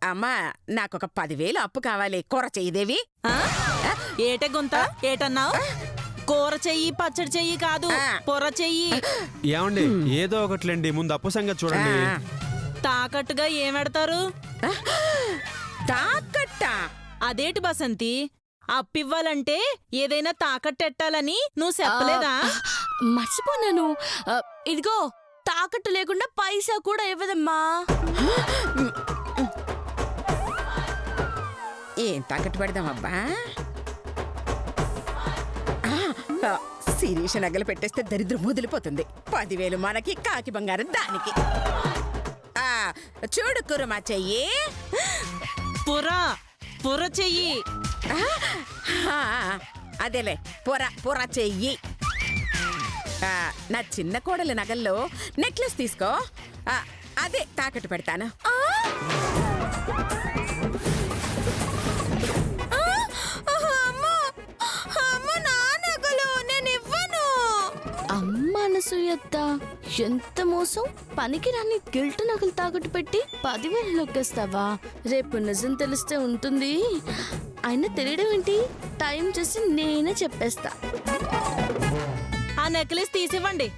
అమ్మా నాకొక 10,000 అప్పు కావాలి. కూర చెయ్యదేవి. ఏటే గుంత ఏటన్నావు? కూర చెయ్యి పచ్చడి చెయ్యి కాదు, పొర చెయ్యి. ఏమండి ఏదో ఒకట్లేండి, ముందు అప్పు సంగతి చూడండి. తాకట్టుగా ఏమెడతారు? తాకట్టా? అదేటి బసంతి, అప్పివ్వాలంటే ఏదైనా తాకట్టెట్టాలని నువ్వు చెప్పలేదా? మర్చిపోనాను. ఇదిగో తాకట్టు లేకుండా పైసా కూడా ఇవ్వదమ్మా. ఏం తాకట్టు పెడదామబ్బా? శిరీష నగలు పెట్టేస్తే దరిద్రం వదిలిపోతుంది. 10,000 మనకి, కాకి బంగారం దానికి. చూడు కురుమా చెయ్యి. పొర చెయ్యి. అదేలే పొర చెయ్యి. నా చిన్న కోడలి నగల్లో నెక్లెస్ తీసుకో. అదే తాకట్టు పెడతాను. అనసూయత్త ఎంత మోసం! పనికి రాని గిల్ట్ నగలు తాకట్టు పెట్టి 10,000 నొక్కేస్తావా? రేపు నిజం తెలిస్తే ఉంటుంది. అయినా తెలియడం ఏంటి? టైం చేసి నేనే చెప్పేస్తా. ఆ నెక్లెస్ తీసివ్వండి.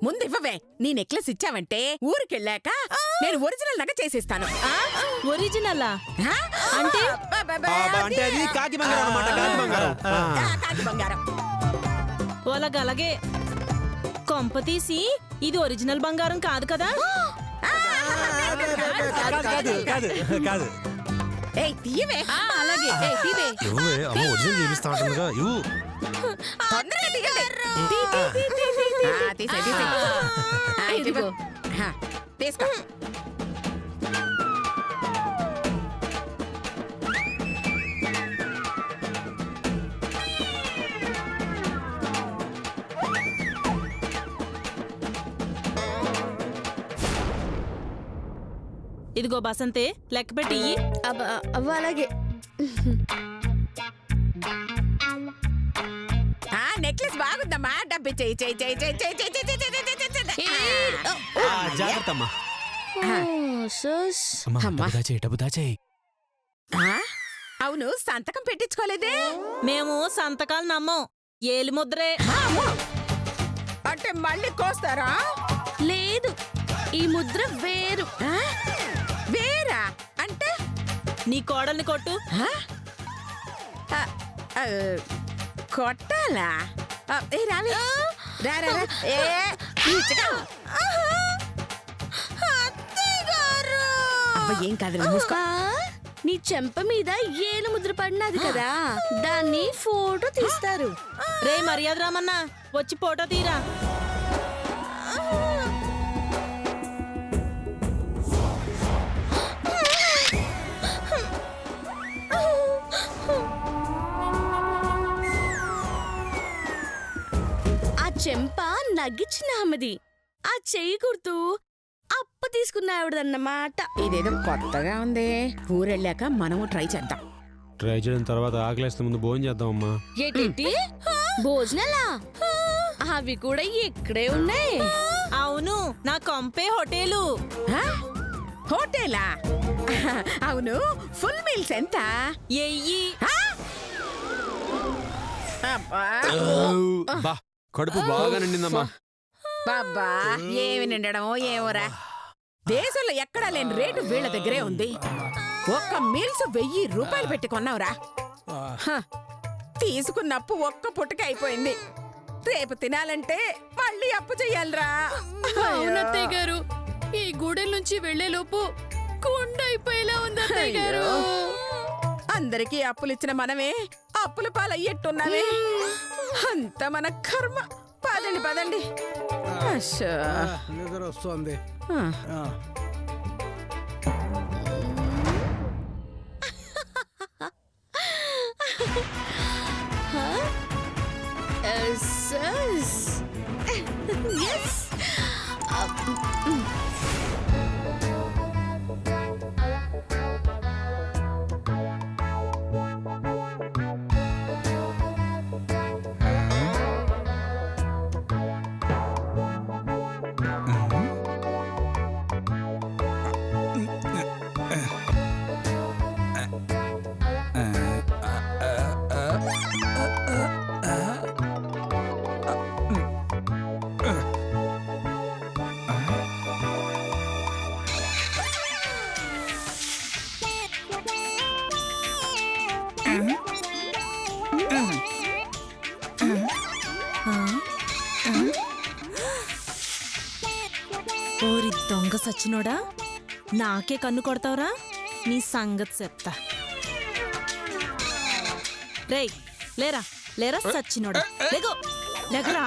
ముందు ఇవ్వవే. నీ నెక్లెస్ ఇచ్చావంటే ఊరికెళ్ళాక నేను ఒరిజినల్ నగ చేసిస్తాను. ఒరిజినలా అంటే? అంటే అది కాకి బంగారం అన్నమాట. కాకి బంగారం. అలాగే కొంప తీసి ఇది ఒరిజినల్ బంగారం కాదు కదా? కాదు. తీయవే. అలాగే ఒరిజినల్ చూపిస్తా ఉంటుందిగా. తీసుకో. ఇదిగో బసంతే, లెక్క పెట్టి. అలాగే. నెక్లెస్ బాగుందమ్మా. డబ్బి అవును, సంతకం పెట్టించుకోలేదే. మేము సంతకాలు నమ్మం, ఏలి ముద్రే. అంటే మళ్ళీ కోస్తారా? లేదు, ఈ ముద్ర వేరు. వేరా అంటే? నీ కోడల్ని కొట్టు. కొట్టాలా? రావి ఏం కాదు. నీ చెంప మీద ఏలు ముద్ర పడినది కదా, దాన్ని ఫోటో తీస్తారు. రే మర్యాద రామన్నా, వచ్చి ఫోటో తీరా. చెంప నగ్గిచ్చిన ఆమెది. ఆ చెయ్యి గుర్తు అప్పు తీసుకున్న ఆవిడదన్నమాట. ఇదేదో కొత్తగా ఉంది. ఊరెళ్ళాక మనము ట్రై చేద్దాం. ట్రై చేయడం తర్వాత ఆకలేస్తే ముందు భోజనం చేద్దామమ్మా. ఏంటి భోజనాలా? అవి కూడా ఇక్కడే ఉన్నాయి. అవును, నా కొంపే హోటేలు. హోటేలా? అవును, ఫుల్ మీల్స్ ఎంత? ఎయ్యి. కడుపు బాగా నిండిందమ్మా. బాబా ఏమి నిండడమో ఏమోరా. దేశంలో ఎక్కడా లేని రేటు వీళ్ళ దగ్గరే ఉంది. ఒక్క మీల్స్ 1000 రూపాయలు పెట్టి కొన్నావురా. తీసుకున్నప్పు ఒక్క పుట్టక అయిపోయింది. రేపు తినాలంటే మళ్ళీ అప్పు చెయ్యాలరా. అవునత్తయ్య గారు, ఈ గూడెల నుంచి వెళ్లేలోపు కొండ అయిపోయేలా ఉంది అత్తయ్య గారు. అందరికీ అప్పులిచ్చిన మనమే అప్పుల పాలయ్యేట్టున్నామే. అంత మన కర్మ. పదండి. వస్తుంది. సచ్చినోడా, నాకే కన్ను కొడతావురా? నీ సంగతి చెప్తా. రేయ్ లేరా లేరా సచ్చినోడా, లేగో లేకరా.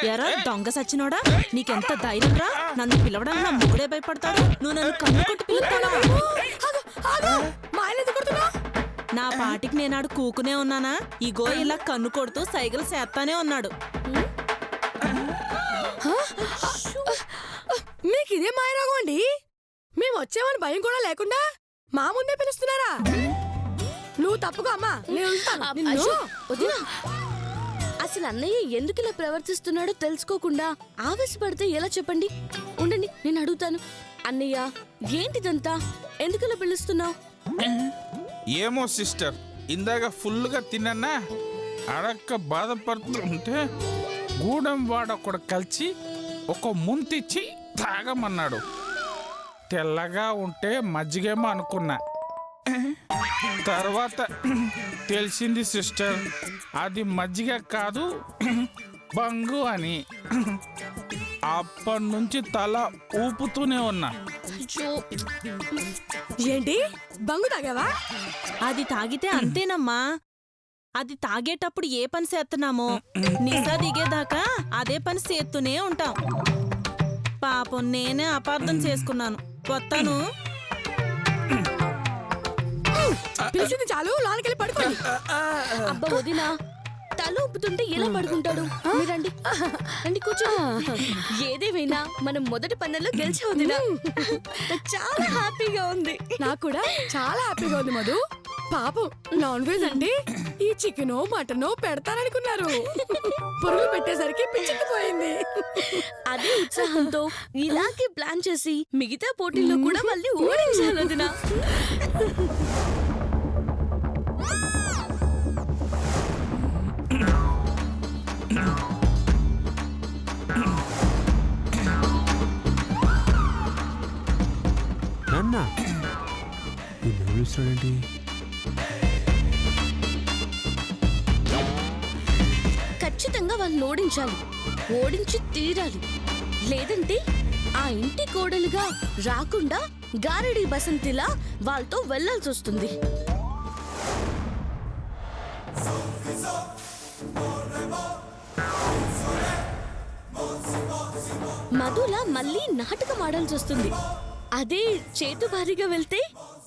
ఎరా దొంగ సచ్చినోడా, నీకెంత ధైర్యం రా నన్ను పిలవడానికి? నా మొగుడే భయపడతాడు, నువ్వు నన్ను కన్ను కొట్టి పిలుస్తావా? నా పాటికి నేనాడు కూకునే ఉన్నానా? ఇగో ఇలా కన్ను కొడుతూ సైకిల్ చేస్తానే ఉన్నాడు. మీకు ఇదే మాయరోగం అండి? మేము వచ్చామని భయం కూడా లేకుండా మా ముందే పిలుస్తున్నారా? నువ్వు తప్పుకో అమ్మా, నేను వెళ్తాను. నిన్ను- అశోక్, వదినా. అసలు అన్నయ్య ఎందుకు ఇలా ప్రవర్తిస్తున్నాడో తెలుసుకోకుండా ఆవేశపడితే ఎలా చెప్పండి? ఉండండి, నేను అడుగుతాను. అన్నయ్య, ఏంటిదంతా? ఎందుకు ఇలా పిలుస్తున్నావు? ఏమో సిస్టర్, ఇందాక ఫుల్గా తిన్నా అడక్క బాధపడుతుంటే గూడెం వాడొకడు కలిసి ఒక ముంతిచ్చి తాగమన్నాడు. తెల్లగా ఉంటే మజ్జిగేమో అనుకున్నా, తర్వాత తెలిసింది సిస్టర్ అది మజ్జిగ కాదు బంగు అని. అప్పటి నుంచి తల ఊపుతూనే ఉన్నా. ఏంటి బంగు తాగావా? అది తాగితే అంతేనమ్మా. అది తాగేటప్పుడు ఏ పని చేస్తున్నామో నిజా దిగేదాకా అదే పని చేస్తూనే ఉంటాం. పాపం నేనే అపార్థం చేసుకున్నాను. వస్తాను. పిలిచింది చాలు, లోనకెళ్ళి పడుకోండి. అబ్బా వదినా, తల ఊపుతుంటే ఎలా పడుకుంటాడు? మీరండి, రండి కూర్చో. ఏదేమైనా మనం మొదటి పన్నెల్లో గెలిచే వదినా. నాకు చాలా హ్యాపీగా ఉంది. నాకు కూడా చాలా హ్యాపీగా ఉంది మధు. పాపం నాన్ వెజ్ అంటే ఈ చికెనో మటనో పెడతారనుకున్నారు. పురుగులు పెట్టేసరికి పిచ్చికిపోయింది. అదే ఉత్సాహంతో ఇలాగే ప్లాన్ చేసి మిగతా పోటీల్లో కూడా మళ్ళీ ఓడించాలి వదినా. నాన్న పిలుస్తాడేంటి? ఖచ్చితంగా వాళ్ళని ఓడించాలి, ఓడించి తీరాలి. లేదంటే ఆ ఇంటి కోడలుగా రాకుండా గారడి బసంతిలా వాళ్ళతో వెళ్లాల్సి వస్తుంది. మధులా మళ్ళీ నాటకం ఆడాల్సి వస్తుంది. అదే చేతు భారీగా వెళ్తే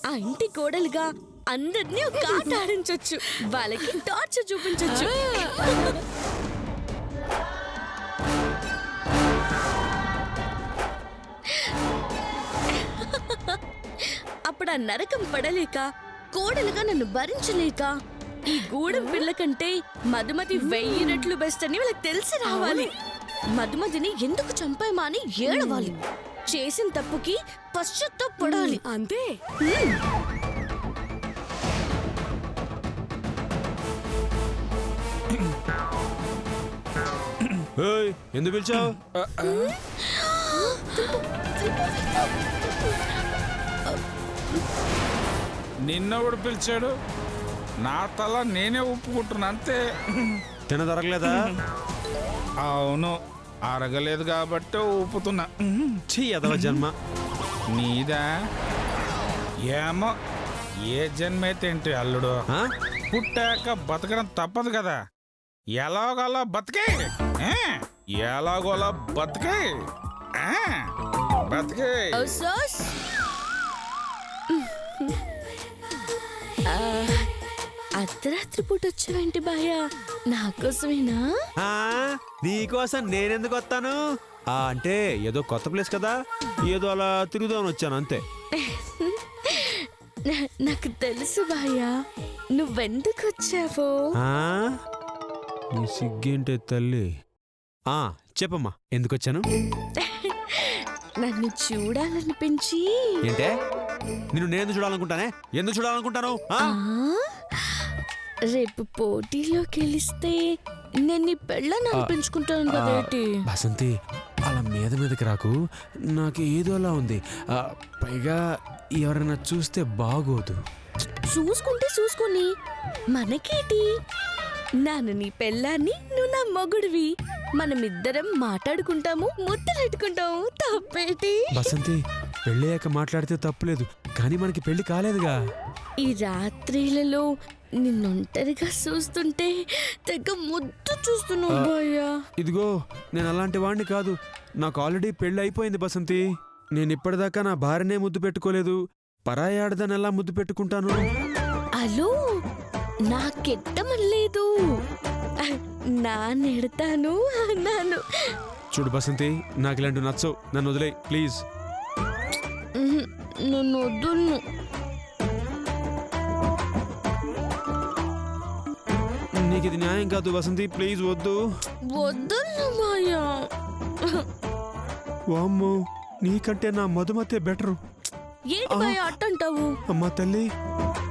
ఆ ఇంటి కోడలుగా అందరినీ ఒక ఆట ఆడించొచ్చు, వాళ్ళకి టార్చర్ చూపించొచ్చు. అప్పుడు ఆ నరకం పడలేక, కోడలుగా నన్ను భరించలేక, ఈ గూడెం పిల్ల కంటే మధుమతి 1000 రెట్లు బెస్ట్ అని వాళ్ళకి తెలిసి రావాలి. మధుమతిని ఎందుకు చంపామా అని ఏడవాలి. చేసిన తప్పుకి పశ్చాత్తాపడాలి. అంతే. ఏయ్, ఎందుకు పిలిచావు? నిన్నెవడు పిలిచాడు? నా తల నేనే ఒప్పుకుంటున్నా అంతే. తినదరగలేదా? అవును, అరగలేదు కాబట్టి ఊపుతున్నా. ఛీ, ఎదవ జన్మ. నీదా? ఏమో, ఏ జన్మైతే ఏంటి అల్లుడు, ఆ? పుట్టాక బతకడం తప్పదు కదా. ఎలాగోలా బతికే, ఎలాగోలా బతికే, బతికే. సోస్ అర్ధరాత్రి పూట వచ్చావేంటి బాయా? నా కోసమేనా? ఆ, నీకోసం నేనెందుకు వస్తాను? అంటే ఏదో కొత్త ప్లేస్ కదా, ఏదో అలా తిరుగుదామని వచ్చాను అంతే. నాకు తెలుసు బాయా, నువ్వెందుకు వచ్చావో. ఆ? నీ సిగ్గేంటే తల్లి. ఆ, చెప్పమ్మా, ఎందుకు వచ్చాను? నన్ను చూడాలనిపించి. ఏంటే? నిన్ను నేను చూడాలనుకుంటానే? ఎందుకు చూడాలనుకుంటాను? ఆ? రేపు పోటీలో గెలిస్తే నేను నీ పెళ్ళని అనిపించుకుంటాను కదేటి. బసంతి, అలా మీదకి రాకు, నాకు ఏదోలా ఉంది. పైగా ఎవరైనా చూస్తే బాగోదు. చూసుకుంటే చూసుకొని మనకేటి? నాను నీ పెళ్ళాన్ని, నువ్వు నా మొగుడివి. మనమిద్దరం మాట్లాడుకుంటాము, ముద్దలెట్టుకుంటాము. తప్పేటి? బసంతి పెళ్ళయ్యాక మాట్లాడితే తప్పులేదు, కానీ మనకి పెళ్లి కాలేదుగా. ఈ రాత్రిలలో నిన్నొంటరిగా చూస్తుంటే తెగ ముద్దు చూస్తున్నావు భయ్యా. ఇదిగో నేను అలాంటి వాడిని కాదు, నాకు ఆల్రెడీ పెళ్లి అయిపోయింది బసంతి. నేను ఇప్పటిదాకా నా భార్యనే ముద్దు పెట్టుకోలేదు, పరాయి ఆడదాన్ని ఎలా ముద్దు పెట్టుకుంటాను? అలో నాకెట్టమలేదు, నానెడతాను అన్నాను. చూడు బసంతి, నాకు ఇలాంటివి నచ్చవు, నన్ను వదిలే ప్లీజ్. నన్ను వద్దును. నీకు ఇది న్యాయం కాదు బసంతి, ప్లీజ్ వద్దు. వద్దును మాయా. వామ్మో, నీకంటే నా మధుమతే బెటరు. ఏంటి బాయ్ అట్టంటావు? అమ్మా తల్లి,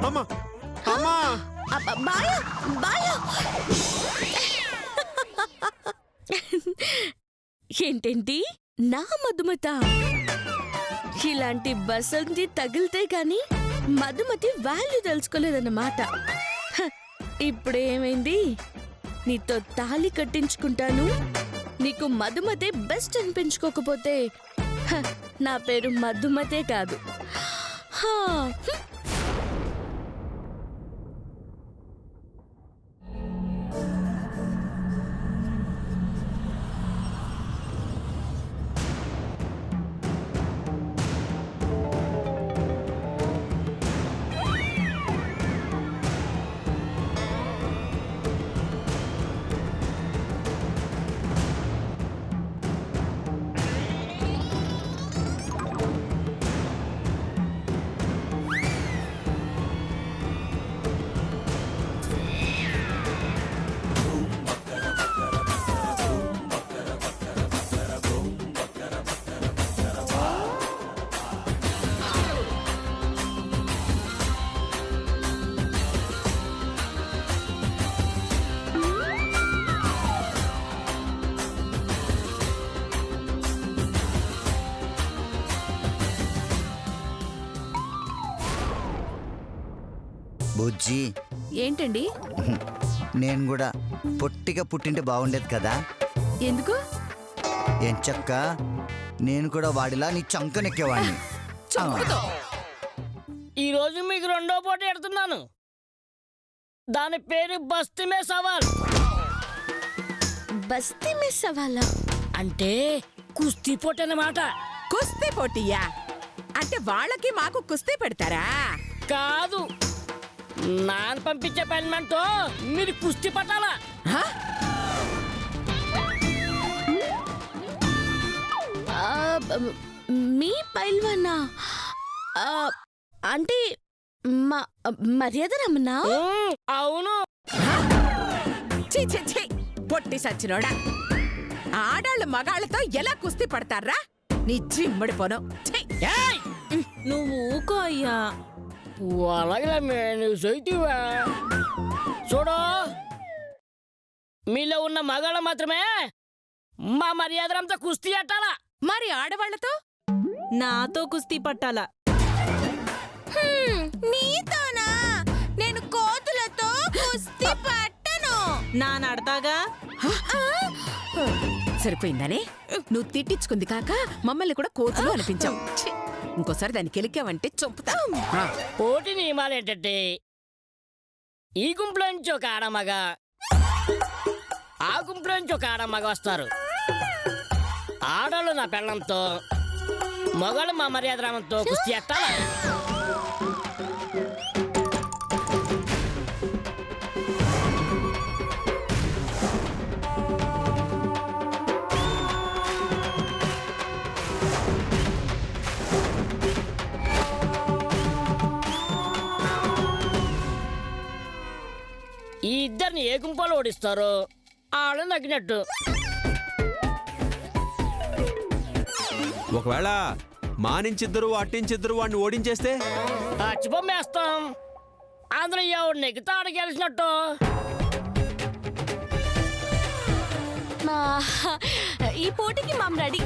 అమ్మా అమ్మా. బాయా బాయా. ఏంటేంటి నా మధుమత? ఇలాంటి బసంతి తగిలితే గాని మధుమతి వాల్యూ తెలుసుకోలేదన్నమాట. ఇప్పుడేమైంది? నీతో తాళి కట్టించుకుంటాను, నీకు మధుమతే బెస్ట్ అనిపించుకోకపోతే నా పేరు మధుమతే కాదు. హా. బుజ్జి, ఏంటండి? నేను కూడా పొట్టిగా పుట్టింటే బాగుండేది కదా. ఎందుకు? ఎంచక్క నేను కూడా వాడిలా నీ చంకనెక్కేవాడిని. ఈరోజు మీకు రెండో పోటీ ఎడుతున్నాను. దాని పేరు బస్తీ మే సవాల్. బస్తీ మే సవాలా అంటే కుస్తీ పోటీ అన్నమాట. కుస్తీ పోటీయా? అంటే వాళ్ళకి మాకు కుస్తీ పెడతారా? కాదు, నాన్న పంపించే పనిమంతో మీరు కుస్తీ పట్టాలా. హ? మీ పైల్వానా? అంటే మర్యాద రమ్మన్నా? అవును. ఛీ, ఛీ, ఛీ. పొట్టి సచ్చినోడా, ఆడాళ్ళు మగాళ్ళతో ఎలా కుస్తీ పడతారా? నీ జిమ్మడిపోను. ఛీ. ఏయ్! నువ్వు ఊకో అయ్యా. అలాగే నువ్వు సైతివా. చూడు, మీలో ఉన్న మగాళ్ళ మాత్రమే మా మర్యాదంతా కుస్తీ అట్టాలా. మరి ఆడవాళ్లతో? నాతో కుస్తీ పట్టాలా. నీతోనా? నేను కోతులతో కుస్తీ పట్టను. నా నడతాగా. సరిపోయిందనే నువ్వు తిట్టించుకుంది కాక మమ్మల్ని కూడా కోతులు అనిపించావు. ఛీ. ఇంకోసారి దాన్ని కెలికావంటే చంపుతా. పోటీ నియమాలు ఏంటంటే, ఈ గుంపులో నుంచి ఒక ఆడమగ, ఆ గుంపులో నుంచి ఒక ఆడమగ వస్తారు. ఆడవాళ్ళు నా పెళ్ళంతో, మగవాళ్ళు మా మర్యాద రామంతో కుస్తీ ఎట్టాలా. ఈ ఇద్దరిని ఏ గుంపులో ఓడిస్తారో ఆళ్ళని తగ్గినట్టు. ఒకవేళ మా నుంచిద్దరు అట్టించిద్దరు వాడిని ఓడించేస్తే చచ్చిపోమ్మేస్తాం. అందులో ఎవడు నెగ్గితే ఆడ గెలిచినట్టు. ఈ పోటీకి మామ్ రెడీ.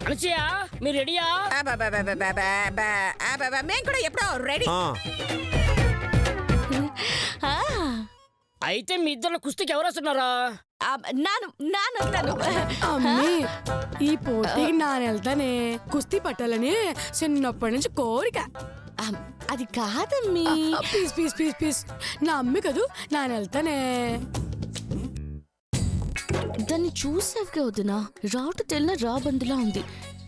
అనసూయ, మీరు రెడీయా? మేము కూడా ఎప్పుడో రెడీ. అయితే మీ ఇద్దరు కుస్తీకి ఎవరు వస్తున్నారా? నాను అమ్మి ఈ పోటీకి నాన్న వెళ్తానే కుస్తీ పట్టాలని చిన్నప్పటి నుంచి కోరిక. అది కాదమ్మీ. ప్లీజ్ ప్లీజ్ ప్లీజ్ ప్లీజ్ నా అమ్మి కదూ నాన్న వెళ్తానే. దాన్ని చూసావుగా వదినా, రాటు తెల్ల రాబందులా ఉంది.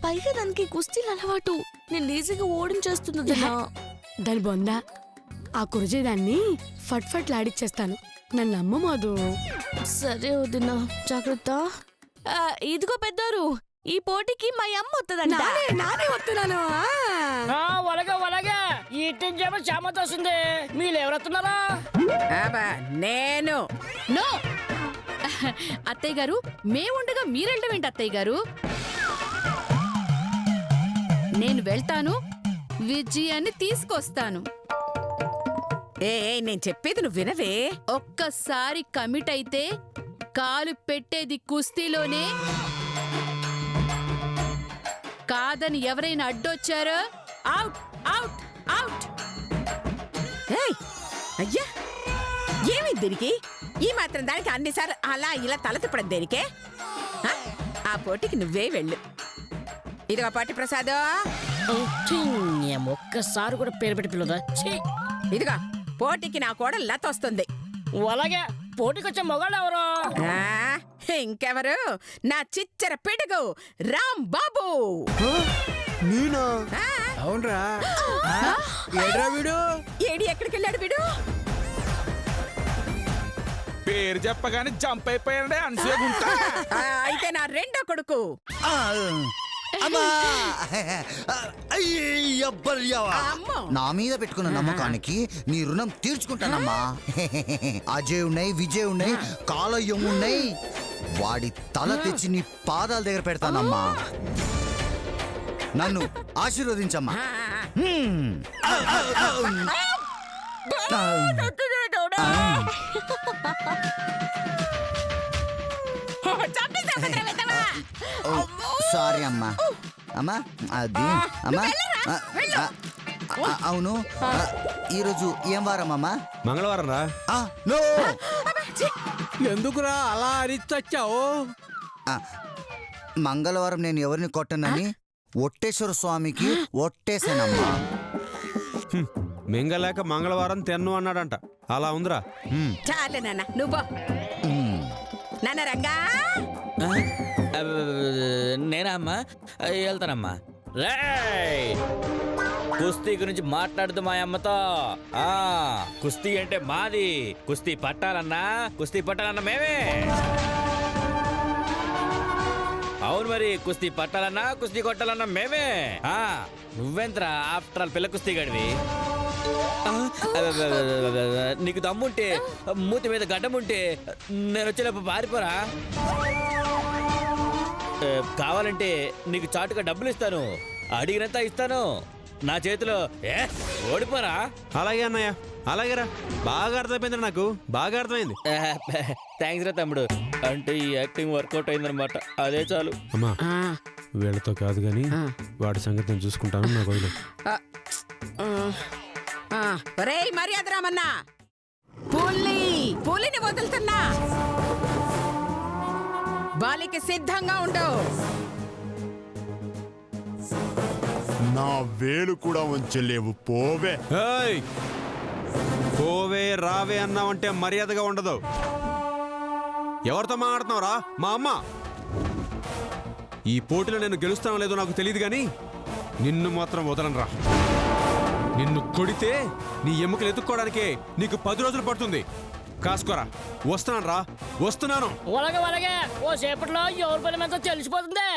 పైగా దానికి కుస్తీలు అలవాటు. నేను ఈజీగా ఓడించేస్తున్నదినా. దాని బొందా ఆ కురజేదాన్ని ఫట్ ఫట్ లాడిచ్చేస్తాను. నన్ను నమ్మ మధు. సరే వదినా, జాగ్రత్త. ఇదిగో పెద్దోరు, ఈ పోటీకి మా అమ్మ వస్తుందంట. నానే వస్తున్నాను. వలగా ఈ టీం చామత వస్తుంది. మీరు ఎవరు వస్తున్నారా? నేను. నో అత్తయ్య గారు, మేముండగా మీరెళ్ళడం ఏంటి అత్తయ్య గారు? నేను వెళ్తాను, విజయాన్ని తీసుకొస్తాను. నేను చెప్పేది నువ్వు వినవే. ఒక్కసారి కమిట్ అయితే కాలు పెట్టేది కుస్తీలోనే. కాదని ఎవరైనా అడ్డొచ్చారో అవుట్ అవుట్ అవుట్. అయ్యా ఏమైంది దీనికి? ఈ మాత్రం దానికి అన్నిసార్లు అలా ఇలా తల తిప్పడం దేనికే? ఆ పోటీకి నువ్వే వెళ్ళు. ఇదిగో పాటి ప్రసాద్, ఒక్కసారి కూడా పేరు పెట్టి పిల్లదా? ఇదిగో పోటీకి నా కూడా లత వస్తుంది. అలాగే పోటీకి వచ్చే మొగాళ్ళు ఎవరు? ఇంకెవరు? నా చిచ్చర పిడుగు రామ్ బాబు. నేనా? అవునరా? ఏడ్రా వీడు? ఏడి ఎక్కడికి వెళ్ళాడు వీడు? పేరు చెప్పగానే జంప్ అయిపోయాడే అన్సేగుంటా. అయితే నా రెండో కొడుకు. అమ్మా! అయ్యబ్బల్యావా! అమ్మో. నా మీద పెట్టుకున్న నమ్మకానికి నీ రుణం తీర్చుకుంటానమ్మా. అజయ్ ఉన్నాయి, విజయ్ ఉన్నాయి, కాలయ్యం ఉన్నాయి. వాడి తల తెచ్చి నీ పాదాల దగ్గర పెడతానమ్మా. నన్ను ఆశీర్వదించమ్మా. సారీ అమ్మా. అమ్మా అది అమ్మా. అవును, ఈరోజు ఏం వారం అమ్మా? మంగళవారం రా. నో, ఎందుకురా అలా అరిచొచ్చావు? మంగళవారం నేను ఎవరిని కొట్టనని ఒట్టేశ్వర స్వామికి ఒట్టేసానమ్మా. మింగలేక మంగళవారం తెన్ను అన్నాడంట. అలా ఉందిరా. చాలే నాన్న నువ్వు. నాన్న రంగా. నేనా అమ్మా? వెళ్తానమ్మా. కుస్తీ గురించి మాట్లాడుతూ మా అమ్మతో. కుస్తీ అంటే మాది. కుస్తీ పట్టాలన్నా మేమే. అవును మరి, కుస్తీ పట్టాలన్నా కుస్తీ కొట్టాలన్నా మేమే. నువ్వెంతరా ఆఫ్టర్ ఆల్ పిల్ల కుస్తీ గడివి. నీకు దమ్ముంటే, మూతి మీద గడ్డముంటే నేను వచ్చేటప్పుడు పారిపోరా. కావాలంటే నీకు చాటుగా డబ్బులు ఇస్తాను, అడిగినంత ఇస్తాను. నా చేతిలో ఓడిపోరా. అలాగే అన్నయ్య, అలాగేరా. బాగా అర్థమైంది నాకు, బాగా అర్థమైంది. థ్యాంక్స్ రా తమ్ముడు. అంటే ఈ యాక్టింగ్ వర్కౌట్ అయిందనమాట, అదే చాలు. అమ్మా వీళ్ళతో కాదు గాని వాడి సంగతి నేను చూసుకుంటాను. నాకు వదిలే. ఒరేయ్ మర్యాద రామన్నా, పులిని వదులుతున్నా. బాలికి సిద్ధంగా ఉండు. నా వేలు కూడా ఉంచలేవు, పోవే. పోవే రావే అన్నావంటే మర్యాదగా ఉండదు. ఎవరితో మాట్లాడుతున్నావురా? మా అమ్మ. ఈ పోటీలో నేను గెలుస్తానో లేదో నాకు తెలియదు గాని నిన్ను మాత్రం వదలనరా. నిన్ను కొడితే నీ ఎముకలు ఎత్తుక్కోవడానికే నీకు 10 రోజులు పడుతుంది. కాసుకోరా. వస్తున్నాను రా, వస్తున్నాను. అలాగే ఓ సేపట్లో ఎవరి పని మీద తెలిసిపోతుంది.